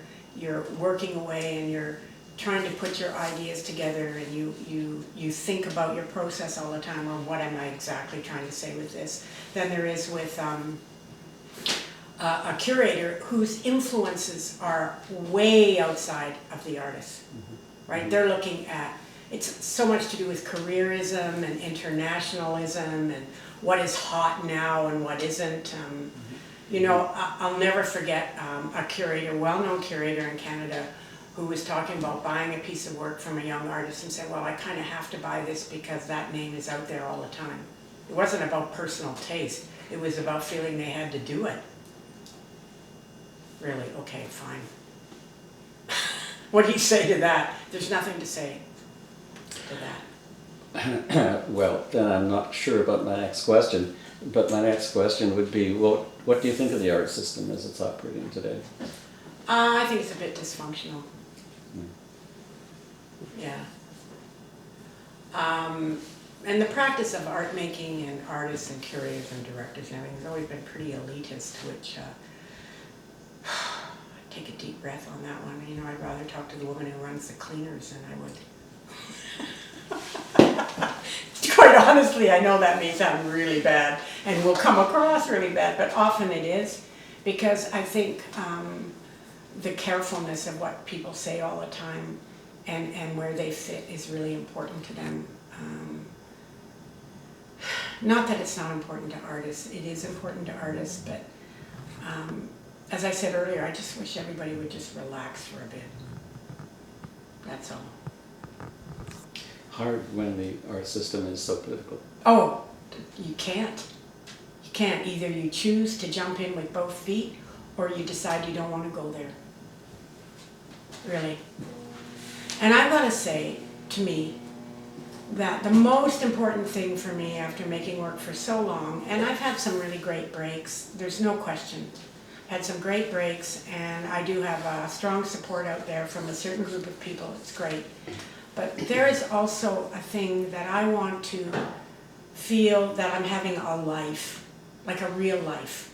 working away and you're trying to put your ideas together and you think about your process all the time, or what am I exactly trying to say with this, than there is with a curator whose influences are way outside of the artist, right? They're looking at, it's so much to do with careerism and internationalism and what is hot now and what isn't. You know, I'll never forget a curator, well-known curator in Canada, who was talking about buying a piece of work from a young artist and said, well, I kind of have to buy this because that name is out there all the time. It wasn't about personal taste. It was about feeling they had to do it. Really? Okay, fine. What do you say to that? There's nothing to say to that. Well, then I'm not sure about my next question, but my next question would be, what do you think of the art system as it's operating today? I think it's a bit dysfunctional. Yeah. And the practice of art making and artists and curators and directors and everything has always been pretty elitist, which take a deep breath on that one. You know, I'd rather talk to the woman who runs the cleaners than I would. Quite honestly, I know that may sound really bad and will come across really bad, but often it is, because I think the carefulness of what people say all the time and where they fit is really important to them. Not that it's not important to artists, it is important to artists, but as I said earlier, I just wish everybody would just relax for a bit. That's all. Hard when the art system is so political. Oh, you can't. You can't. Either you choose to jump in with both feet, or you decide you don't want to go there. Really. And I've got to say, to me, that the most important thing for me after making work for so long, and I've had some really great breaks, there's no question. Had some great breaks, and I do have strong support out there from a certain group of people. It's great. But there is also a thing that I want to feel that I'm having a life, like a real life,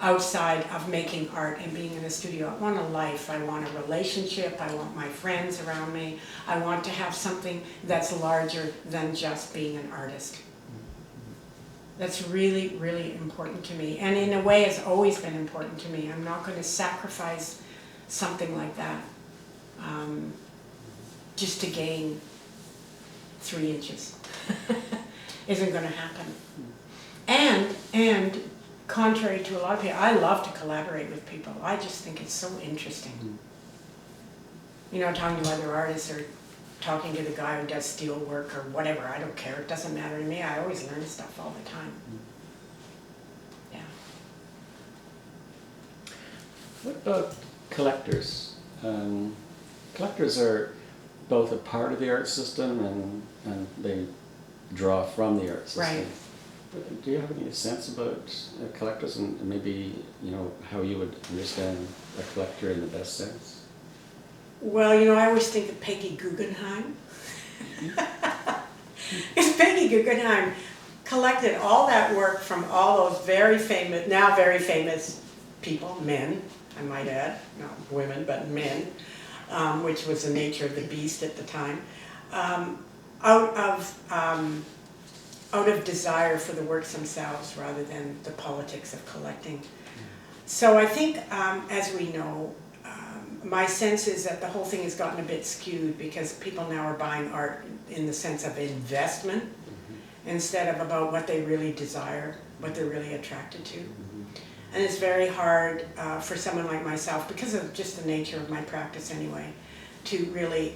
outside of making art and being in the studio. I want a life, I want a relationship, I want my friends around me. I want to have something that's larger than just being an artist. That's really, really important to me. And in a way, it's always been important to me. I'm not going to sacrifice something like that just to gain 3 inches. Isn't going to happen. And contrary to a lot of people, I love to collaborate with people. I just think it's so interesting. You know, talking to other artists or talking to the guy who does steel work or whatever. I don't care. It doesn't matter to me. I always learn stuff all the time. Yeah. What about collectors? Collectors are both a part of the art system and they draw from the art system. Right. Do you have any sense about collectors and maybe, you know, how you would understand a collector in the best sense? Well, you know, I always think of Peggy Guggenheim. Because Peggy Guggenheim collected all that work from all those very famous, now very famous people, men, I might add, not women, but men, which was the nature of the beast at the time, out of desire for the works themselves rather than the politics of collecting. So I think, as we know, my sense is that the whole thing has gotten a bit skewed because people now are buying art in the sense of investment instead of about what they really desire, what they're really attracted to. And it's very hard for someone like myself, because of just the nature of my practice anyway, to really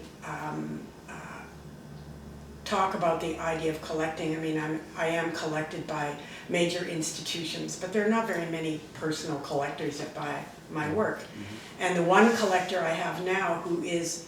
talk about the idea of collecting. I mean, I am collected by major institutions, but there are not very many personal collectors that buy my work. And the one collector I have now who is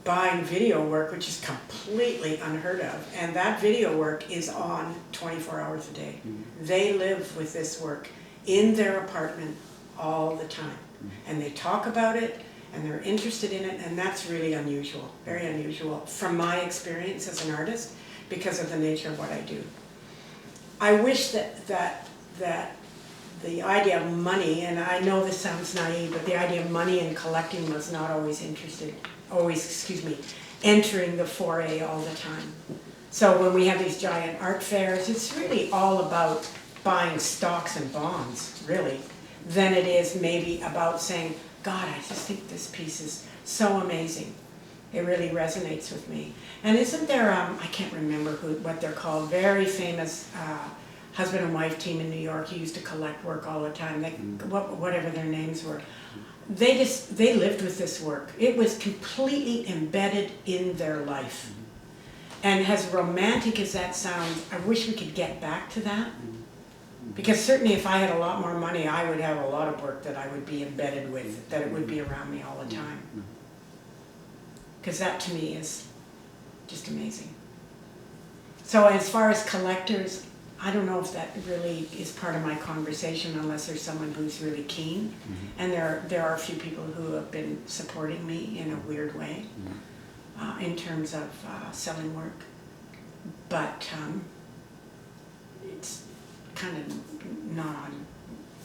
buying video work, which is completely unheard of, and that video work is on 24 hours a day. They live with this work in their apartment all the time, and they talk about it, and they're interested in it, and that's really unusual, very unusual from my experience as an artist because of the nature of what I do. I wish that the idea of money, and I know this sounds naive, but the idea of money and collecting was not always entering the foray all the time. So when we have these giant art fairs, it's really all about buying stocks and bonds, really, than it is maybe about saying, God, I just think this piece is so amazing. It really resonates with me. And isn't there, I can't remember what they're called, very famous husband and wife team in New York who used to collect work all the time, whatever their names were. They lived with this work. It was completely embedded in their life. And as romantic as that sounds, I wish we could get back to that. Because certainly if I had a lot more money, I would have a lot of work that I would be embedded with, that it would be around me all the time. Because that to me is just amazing. So as far as collectors, I don't know if that really is part of my conversation unless there's someone who's really keen. And there are a few people who have been supporting me in a weird way in terms of selling work. But it's kind of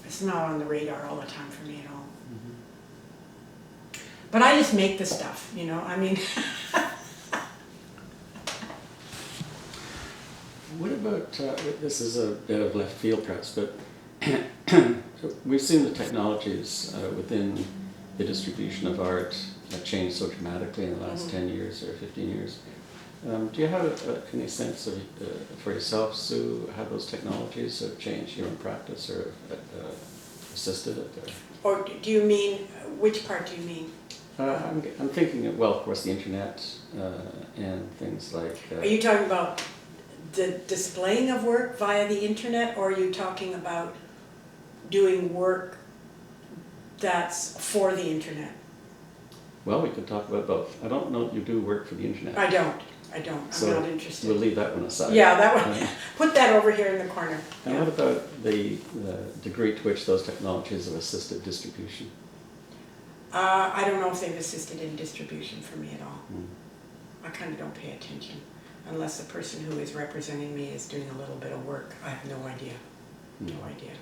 it's not on the radar all the time for me at all. But I just make the stuff, you know, I mean. What about, this is a bit of left field perhaps, but we've seen the technologies within the distribution of art have changed so dramatically in the last 10 years or 15 years. Do you have any sense of, for yourself, Sue, how those technologies have changed your own practice or assisted it? Or do you mean, which part do you mean? I'm thinking of, well, of course, the internet and things like... Are you talking about the displaying of work via the internet, or are you talking about doing work that's for the internet? Well, we could talk about both. I don't know if you do work for the internet. I don't. I'm so not interested. We'll leave that one aside. Yeah, that one. Put that over here in the corner. And yeah. What about the degree to which those technologies have assisted distribution? I don't know if they've assisted in distribution for me at all. I kind of don't pay attention. Unless the person who is representing me is doing a little bit of work, I have no idea. No idea.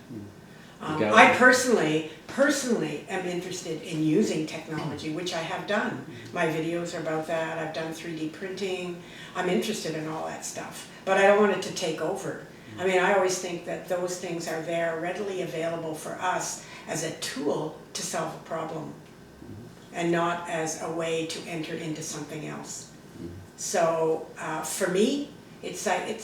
I personally am interested in using technology, which I have done. My videos are about that. I've done 3D printing. I'm interested in all that stuff, but I don't want it to take over. I mean, I always think that those things are there readily available for us as a tool to solve a problem and not as a way to enter into something else. So for me, it's like,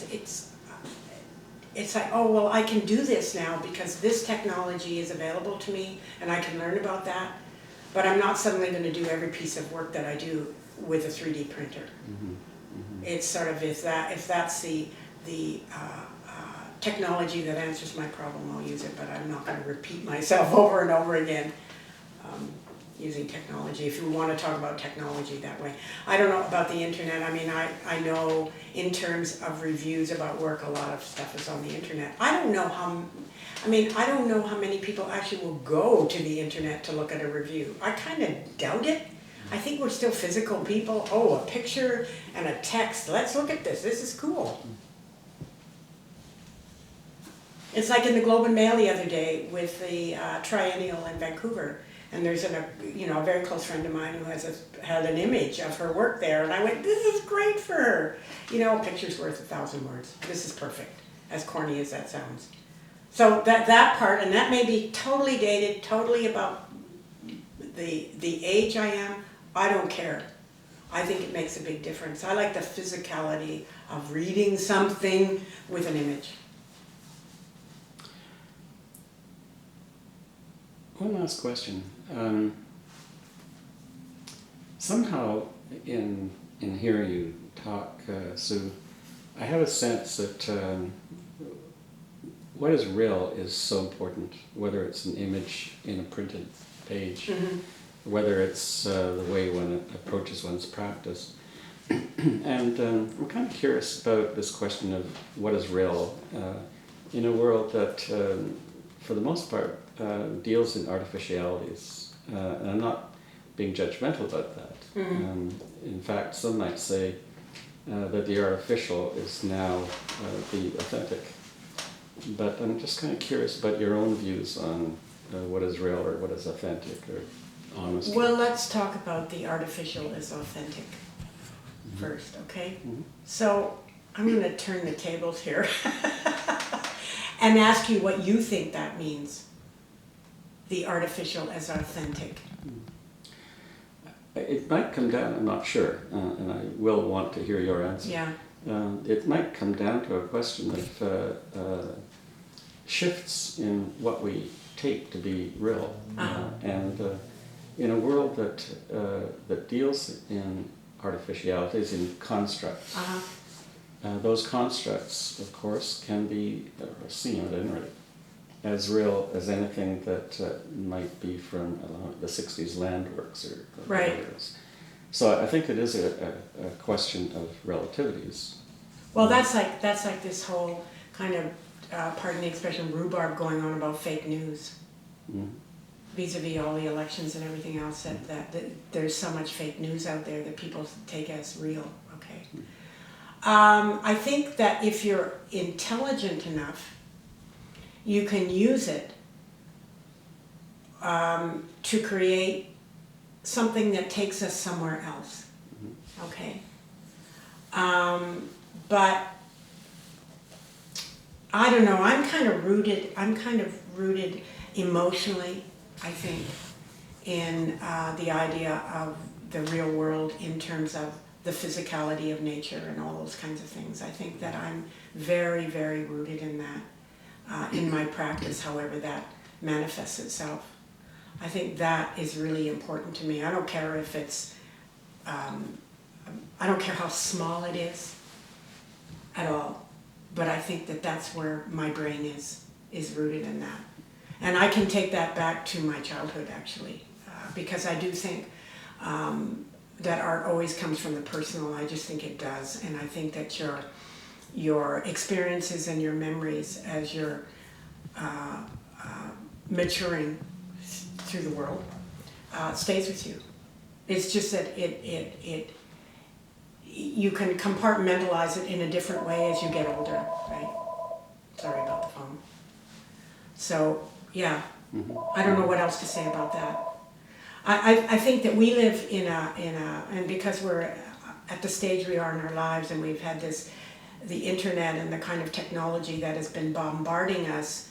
oh, well, I can do this now because this technology is available to me and I can learn about that. But I'm not suddenly going to do every piece of work that I do with a 3D printer. It's sort of, if that's the technology that answers my problem, I'll use it, but I'm not going to repeat myself over and over again using technology, if you want to talk about technology that way. I don't know about the internet. I mean, I know in terms of reviews about work, a lot of stuff is on the internet. I don't know how many people actually will go to the internet to look at a review. I kind of doubt it. I think we're still physical people. Oh, a picture and a text. Let's look at this. This is cool. It's like in the Globe and Mail the other day with the Triennial in Vancouver. And there's a very close friend of mine who had an image of her work there, and I went, this is great for her. You know, a picture's worth 1,000 words. This is perfect, as corny as that sounds. So that part, and that may be totally dated, totally about the age I am, I don't care. I think it makes a big difference. I like the physicality of reading something with an image. One last question. Somehow in in hearing you talk, Sue, I have a sense that what is real is so important, whether it's an image in a printed page, whether it's the way one approaches one's practice. And I'm kind of curious about this question of what is real in a world that, for the most part, deals in artificialities. And I'm not being judgmental about that. In fact, some might say that the artificial is now the authentic. But I'm just kind of curious about your own views on what is real or what is authentic or honest. Well, let's talk about the artificial as authentic first, okay? So I'm going to turn the tables here and ask you what you think that means, the artificial as authentic. It might come down, I'm not sure, and I will want to hear your answer. Yeah. It might come down to a question of shifts in what we take to be real. And in a world that deals in artificialities, in constructs, those constructs, of course, can be seen at any rate as real as anything that might be from the 60s landworks or whatever it is. So I think it is a question of relativities. Well, that's like this whole kind of, pardon the expression, rhubarb going on about fake news. Vis-a-vis all the elections and everything else, that there's so much fake news out there that people take as real, okay? I think that if you're intelligent enough, you can use it to create something that takes us somewhere else, okay? But I don't know, I'm kind of rooted emotionally, I think, in the idea of the real world in terms of the physicality of nature and all those kinds of things. I think that I'm very, very rooted in that. In my practice, however that manifests itself. I think that is really important to me. I don't care if it's, I don't care how small it is at all, but I think that that's where my brain is rooted in that. And I can take that back to my childhood, actually, because I do think that art always comes from the personal. I just think it does, and I think that your experiences and your memories as you're maturing through the world stays with you. It's just that you can compartmentalize it in a different way as you get older, right? Sorry about the phone. So, yeah, I don't know what else to say about that. I think that we live in and because we're at the stage we are in our lives and we've had the internet and the kind of technology that has been bombarding us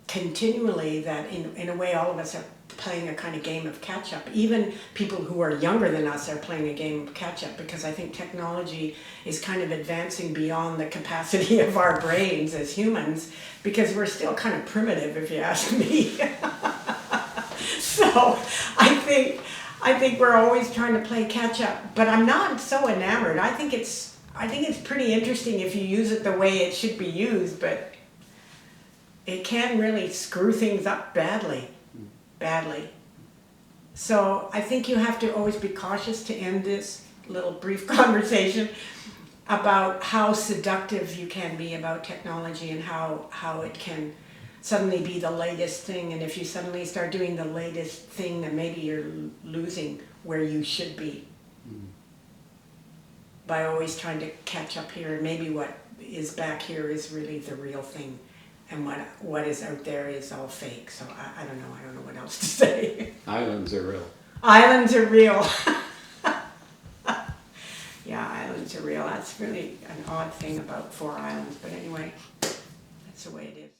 continually, that in a way all of us are playing a kind of game of catch-up. Even people who are younger than us are playing a game of catch-up, because I think technology is kind of advancing beyond the capacity of our brains as humans, because we're still kind of primitive, if you ask me. So I think we're always trying to play catch-up, but I'm not so enamored. I think it's pretty interesting if you use it the way it should be used, but it can really screw things up badly. So I think you have to always be cautious, to end this little brief conversation, about how seductive you can be about technology and how it can suddenly be the latest thing. And if you suddenly start doing the latest thing, then maybe you're losing where you should be. By always trying to catch up here, and maybe what is back here is really the real thing, and what is out there is all fake. So I don't know what else to say. Islands are real. Islands are real. Yeah, islands are real. That's really an odd thing about 4 islands, but anyway, that's the way it is.